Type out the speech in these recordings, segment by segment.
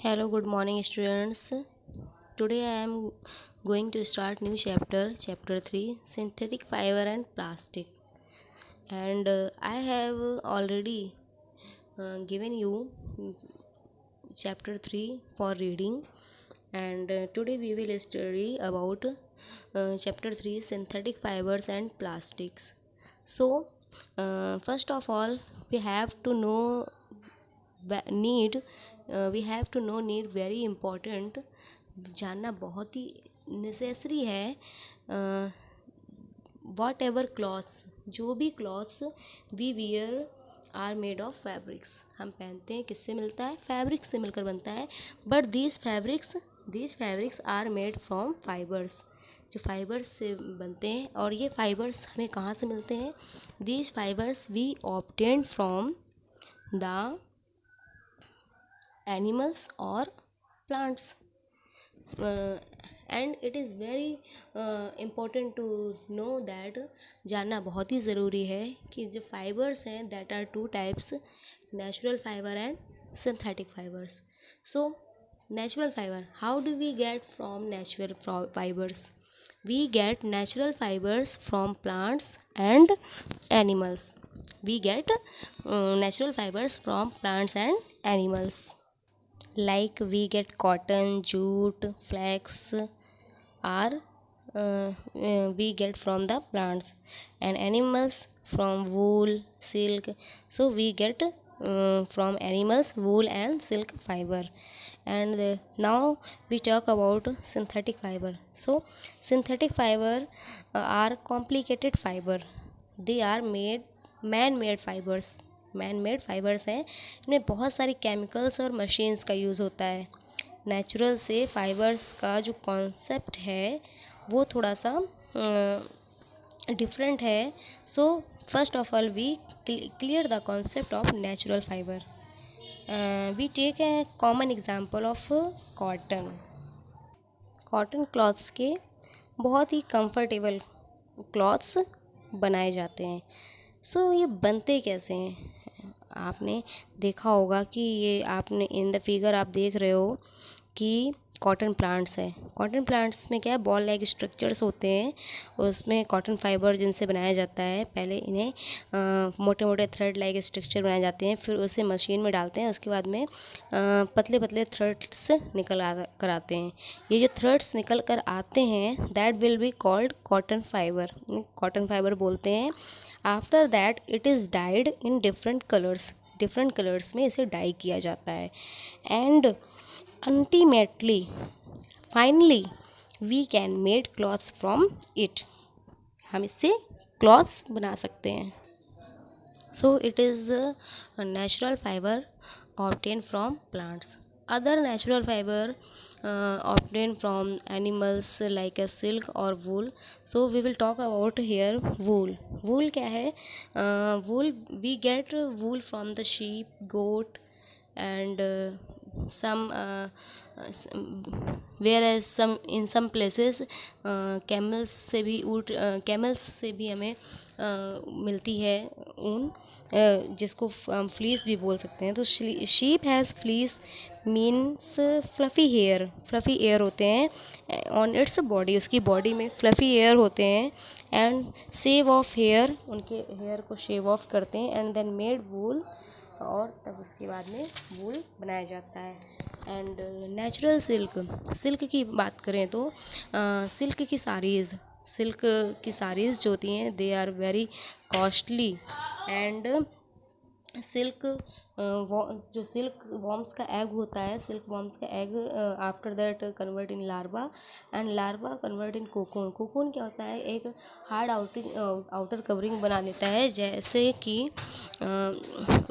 Hello, good morning, students. Today I am going to start new chapter 3, synthetic fiber and plastic. And I have already given you chapter 3 for reading. And today we will study about chapter 3, synthetic fibers and plastics. So, first of all, we have to know need we have to know need very important जानना बहुत ही necessary है। Whatever clothes जो भी clothes we wear are made of fabrics हम पहनते हैं किससे मिलता है फैब्रिक से मिलकर बनता है। But these fabrics are made from fibres जो फाइबर्स से बनते हैं। और ये फाइबर्स हमें कहाँ से मिलते हैं? These fibres we obtain from the animals or plants, and it is very important to know that जानना बहुत ही ज़रूरी है कि जो फाइबर्स हैं that are two types, natural fibre and synthetic fibres. So natural fibre, how do we get from natural fibres? We get natural fibers from plants and animals. We get natural fibers from plants and animals. Like we get cotton, jute, flax are we get from the plants, and animals from wool, silk. So we get from animals wool and silk fiber. And now we talk about synthetic fiber. So synthetic fiber are complicated fiber. They are made man-made fibers. Man made fibres हैं, इनमें बहुत सारी chemicals और machines का use होता है। Natural से fibres का जो कॉन्सेप्ट है वो थोड़ा सा डिफरेंट है। So first of all we clear the concept of natural fibre. We take a common example of cotton. Cotton clothes के बहुत ही कंफर्टेबल क्लॉथ्स बनाए जाते हैं। सो ये बनते कैसे हैं? आपने देखा होगा कि ये आपने इन द फिगर आप देख रहे हो कि कॉटन प्लांट्स है। कॉटन प्लांट्स में क्या है, बॉल लाइक स्ट्रक्चर्स होते हैं, उसमें कॉटन फाइबर जिनसे बनाया जाता है। पहले इन्हें मोटे मोटे थ्रेड लाइक स्ट्रक्चर बनाए जाते हैं, फिर उसे मशीन में डालते हैं। उसके बाद में पतले पतले थ्रेड्स निकल कर आते हैं। ये जो थ्रेड्स निकल कर आते हैं that will be called cotton fibre, cotton fibre बोलते हैं। After that it is dyed in different colours में इसे डाई किया जाता है। And ultimately finally we can made clothes from it, हम इससे क्लॉथ्स बना सकते हैं। So it is natural fibre obtain from plants. other natural fiber obtained from animals like a silk or wool. So we will talk about here wool. Wool क्या है? Wool, we get wool from the sheep, goat, and some whereas some in some places camels से भी ऊँट camels से भी हमें मिलती है ऊन, जिसको फ्लीस भी बोल सकते हैं। तो sheep has fleece means fluffy air होते हैं ऑन इट्स बॉडी, उसकी बॉडी में फ्लफ़ी एयर होते हैं। एंड शेव ऑफ हेयर, उनके हेयर को शेव ऑफ करते हैं एंड देन मेड वूल, और तब उसके बाद में वूल बनाया जाता है। एंड नेचुरल सिल्क की बात करें तो सिल्क की साड़ीज़ जो होती हैं they are very costly. And silk जो सिल्क वॉर्म्स का एग होता है, सिल्क वॉर्म्स का egg after that convert in larva, and larva convert in cocoon. Cocoon क्या होता है? एक हार्ड आउटर कवरिंग बना लेता है, जैसे कि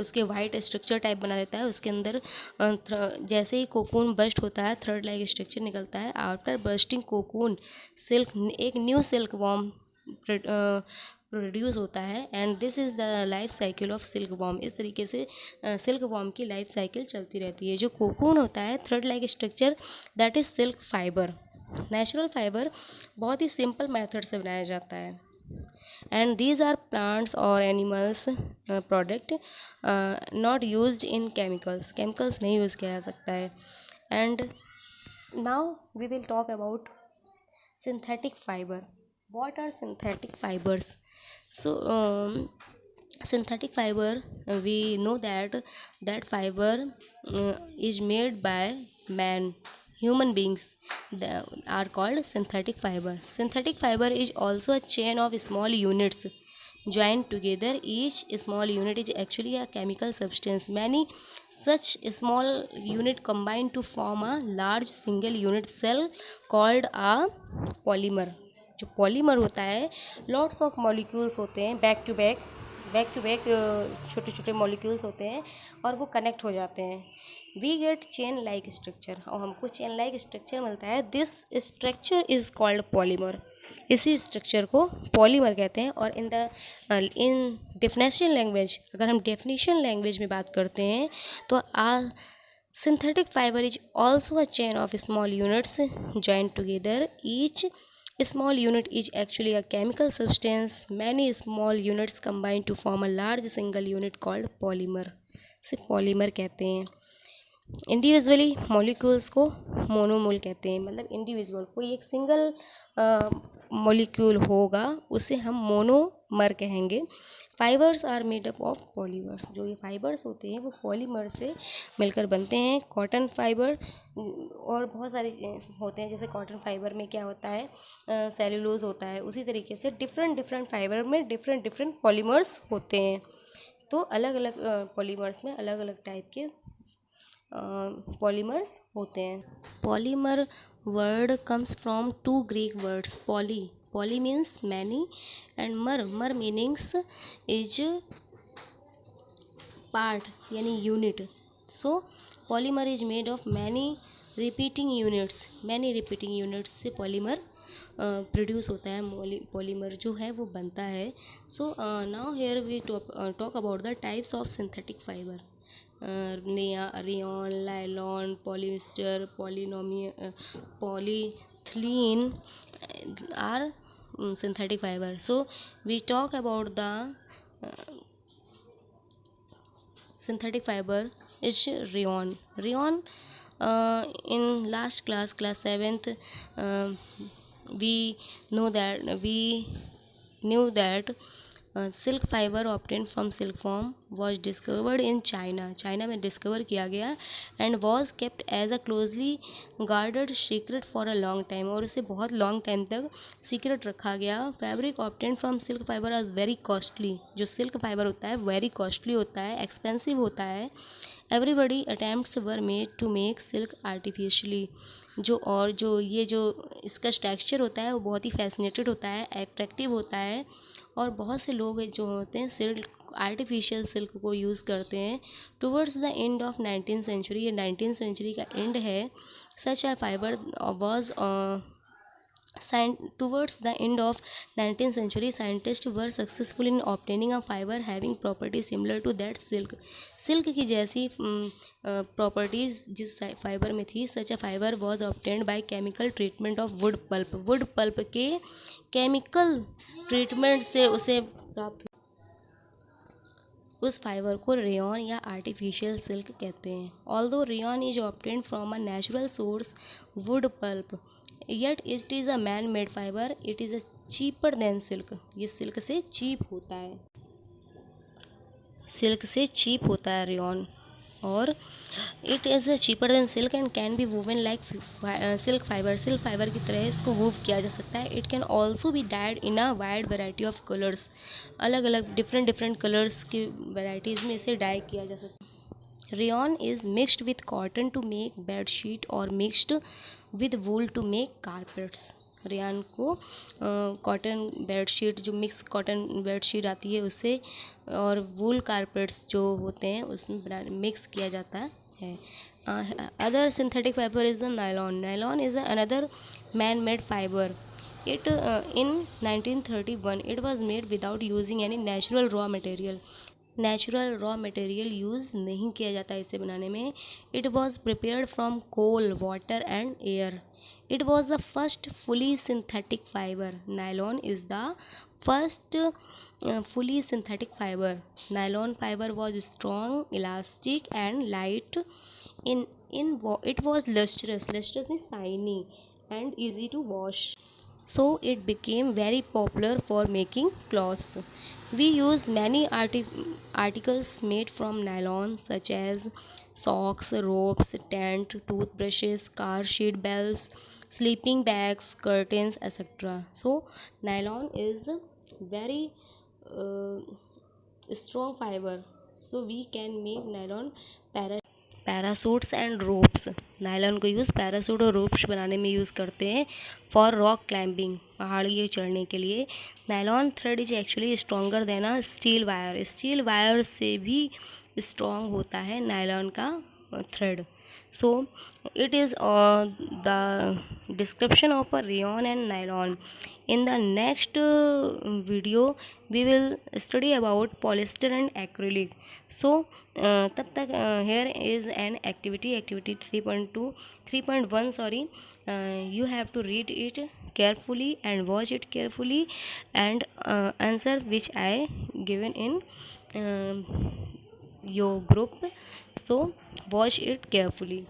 उसके वाइट स्ट्रक्चर टाइप बना लेता है। उसके अंदर जैसे ही कोकून बस्ट होता है थ्रेड लाइक स्ट्रक्चर निकलता है। आफ्टर बस्टिंग कोकून सिल्क, एक न्यू सिल्क वॉर्म प्रोड्यूस होता है। And this is the life cycle of silk worm. इस तरीके से सिल्क वॉर्म की लाइफ साइकिल चलती रहती है। जो कोकून होता है thread like structure, that is silk fibre. Natural fibre बहुत ही सिंपल मेथड से बनाया जाता है। एंड दीज आर प्लांट्स और animals product not used in chemicals नहीं यूज़ किया जा सकता है। And now we will talk about synthetic fiber. What are synthetic fibers? So synthetic fiber, we know that fiber is made by man, human beings, are called synthetic fiber. Synthetic fiber is also a chain of small units joined together. Each small unit is actually a chemical substance. Many such small unit combine to form a large single unit cell called a polymer. जो polymer होता है, lots of molecules होते हैं, back to back छोटे छोटे molecules होते हैं और वो कनेक्ट हो जाते हैं. We get chain like structure, और हमको चेन लाइक स्ट्रक्चर मिलता है. This structure is called polymer. इसी स्ट्रक्चर को पॉलीमर कहते हैं. और इन डेफिनेशन लैंग्वेज, अगर हम डेफिनेशन लैंग्वेज में बात करते हैं तो synthetic fiber is also a chain of small units joined together. Each small unit is actually a chemical substance. Many small units combine to form a large single unit called polymer. से polymer कहते हैं. Individually molecules को मोनोमोल कहते हैं. मतलब individual कोई एक single molecule होगा उसे हम मोनोमर कहेंगे. Fibres are made up of polymers. जो ये फाइबर्स होते हैं वो पॉलीमर से मिलकर बनते हैं. कॉटन फाइबर और बहुत सारे होते हैं. जैसे कॉटन फाइबर में क्या होता है, सेलुलोज होता है. उसी तरीके से डिफरेंट फाइबर में डिफरेंट पॉलीमर्स होते हैं. तो अलग अलग पॉलीमर्स में अलग अलग टाइप के पॉलीमर्स होते हैं. Polymer word comes from two Greek words. Poly means many and mer meanings is part यानी unit. So polymer is made of many repeating units से पॉलीमर प्रोड्यूस होता है. पॉलीमर जो है वो बनता है. So now here we talk about the types of synthetic fibre. Rayon, nylon, polyester, polyethylene are synthetic fiber. So we talk about the synthetic fiber is rayon. In last class 7th, we knew that silk fibre obtain from silk form was discovered in China में discover किया गया. And was kept as a closely guarded secret for a long time. और इसे बहुत long time तक secret रखा गया. Fabric obtain from silk fibre are very costly. जो सिल्क फाइबर होता है वेरी कॉस्टली होता है, एक्सपेंसिव होता है. Everybody attempts were made to make silk artificially. जो इसका टेक्सचर होता है वो बहुत ही फैसिनेटेड होता है, एट्रैक्टिव होता है. और बहुत से लोग जो होते हैं आर्टिफिशियल सिल्क को यूज़ करते हैं. Towards the end of 19th century, ये 19th सेंचुरी का एंड है. Such a fibre was towards the end of 19th century, scientists were successful in obtaining a fiber having properties similar to that silk की जैसी properties जिस fibre में थी. सच a fiber was obtained by chemical treatment of wood pulp के chemical treatment से उसे प्राप्त. उस फाइबर को रेयॉन या आर्टिफिशियल सिल्क कहते हैं. Although rayon is obtained from a natural source wood pulp, yet it is a man made fibre. It is a cheaper than silk. ये सिल्क से चीप होता है रेयॉन. और it is cheaper than silk and can be woven like silk fibre की तरह इसको वूव किया जा सकता है. It can also be died in a wide variety of colours. अलग अलग डिफरेंट कलर्स की वेराइटीज़ में इसे डाई किया जा सकता है. Rayon is mixed with cotton to make bed sheet और mixed with wool to make carpets. Rayon को कॉटन बेडशीट, जो मिक्स कॉटन बेडशीट आती है उससे, और वूल कारपेट्स जो होते हैं उसमें मिक्स किया जाता है. Other synthetic fibre is the nylon is another man made fibre. It in 1931 it was made without using any natural raw material use नहीं किया जाता इसे बनाने में. It was prepared from coal, water and air. It was the first fully synthetic fiber. Nylon is the first fully synthetic fiber. Nylon fiber was strong, elastic and light. In It was lustrous. Lustrous means shiny and easy to wash. So it became very popular for making clothes. We use many articles made from nylon, such as socks, ropes, tent, toothbrushes, car seat belts, sleeping bags, curtains, etc. So nylon is very uh, strong fiber, so we can make nylon parachutes and ropes. Nylon को use parachute और ropes बनाने में use करते हैं for rock climbing, पहाड़ियों चढ़ने के लिए. Nylon thread is actually stronger than a steel wire. Steel wire से भी स्ट्रॉन्ग होता है नायलॉन का thread. So it is the description of a rayon and nylon. In the next video we will study about polyester and acrylic. So तब तक here is an activity 3.2 3.1 sorry. You have to read it carefully and watch it carefully and answer which I given in your group. So watch it carefully.